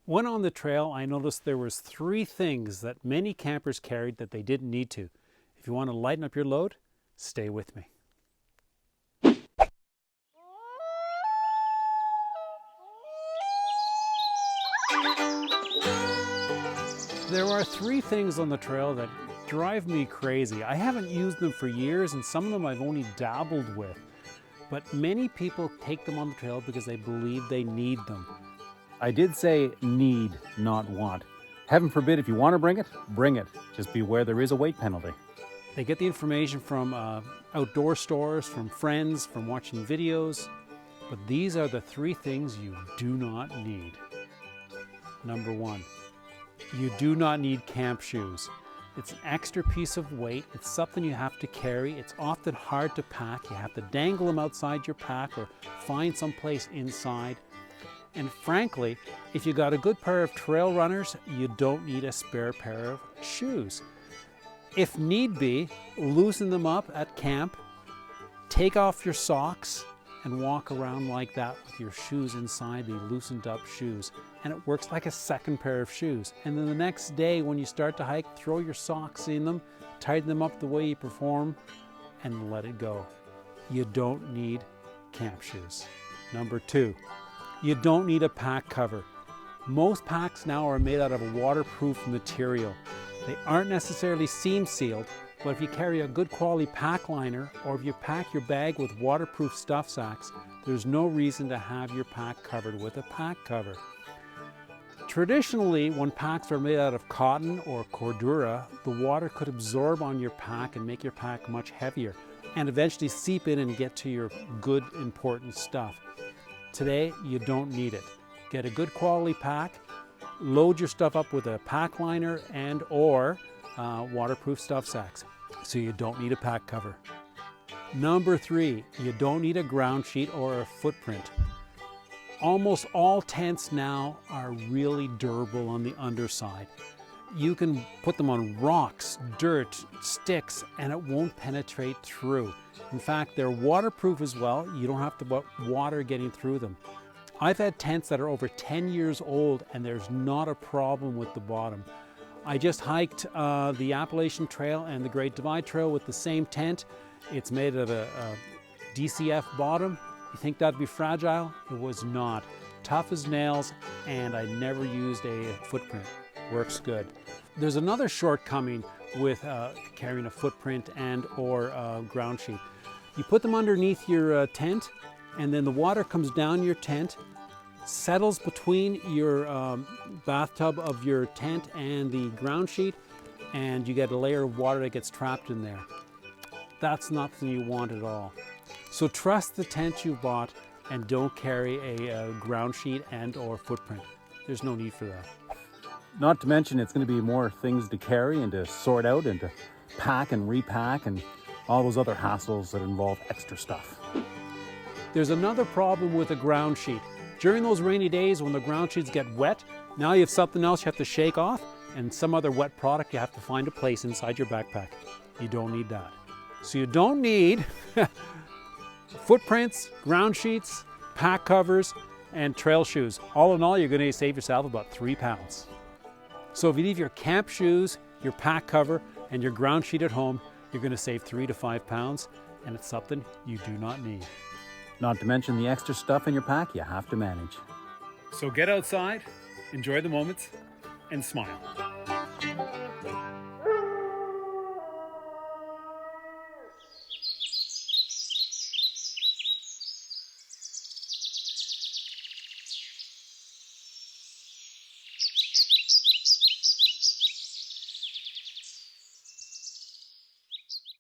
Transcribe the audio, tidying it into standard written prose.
When on the trail, I noticed there was 3 things that many campers carried that they didn't need to. If you want to lighten up your load, stay with me. There are 3 things on the trail that drive me crazy. I haven't used them for years, and some of them I've only dabbled with. But many people take them on the trail because they believe they need them. I did say need, not want. Heaven forbid, if you want to bring it, bring it. Just beware there is a weight penalty. They get the information from outdoor stores, from friends, from watching videos. But these are the 3 things you do not need. Number 1, you do not need camp shoes. It's an extra piece of weight. It's something you have to carry. It's often hard to pack. You have to dangle them outside your pack or find some place inside. And frankly, if you got a good pair of trail runners, you don't need a spare pair of shoes. If need be, loosen them up at camp, take off your socks, and walk around like that with your shoes inside the loosened up shoes. And it works like a second pair of shoes. And then the next day when you start to hike, throw your socks in them, tighten them up the way you perform, and let it go. You don't need camp shoes. Number 2, you don't need a pack cover. Most packs now are made out of a waterproof material. They aren't necessarily seam sealed, but if you carry a good quality pack liner or if you pack your bag with waterproof stuff sacks, there's no reason to have your pack covered with a pack cover. Traditionally, when packs are made out of cotton or cordura, the water could absorb on your pack and make your pack much heavier and eventually seep in and get to your good, important stuff. Today, you don't need it. Get a good quality pack, load your stuff up with a pack liner and or waterproof stuff sacks, so you don't need a pack cover. Number 3, you don't need a ground sheet or a footprint. Almost all tents now are really durable on the underside. You can put them on rocks, dirt, sticks, and it won't penetrate through. In fact, they're waterproof as well. You don't have to put water getting through them. I've had tents that are over 10 years old and there's not a problem with the bottom. I just hiked the Appalachian Trail and the Great Divide Trail with the same tent. It's made of a DCF bottom. You think that'd be fragile? It was not. Tough as nails, and I never used a footprint. Works good. There's another shortcoming with carrying a footprint and or ground sheet. You put them underneath your tent, and then the water comes down your tent, settles between your bathtub of your tent and the ground sheet, and you get a layer of water that gets trapped in there. That's not something you want at all. So trust the tent you bought and don't carry a ground sheet and or footprint. There's no need for that. Not to mention it's going to be more things to carry and to sort out and to pack and repack and all those other hassles that involve extra stuff. There's another problem with a ground sheet. During those rainy days when the ground sheets get wet, now you have something else you have to shake off and some other wet product you have to find a place inside your backpack. You don't need that. So you don't need footprints, ground sheets, pack covers, and trail shoes. All in all, you're going to save yourself about 3 pounds. So if you leave your camp shoes, your pack cover, and your ground sheet at home, you're going to save 3 to 5 pounds, and it's something you do not need. Not to mention the extra stuff in your pack you have to manage. So get outside, enjoy the moments, and smile.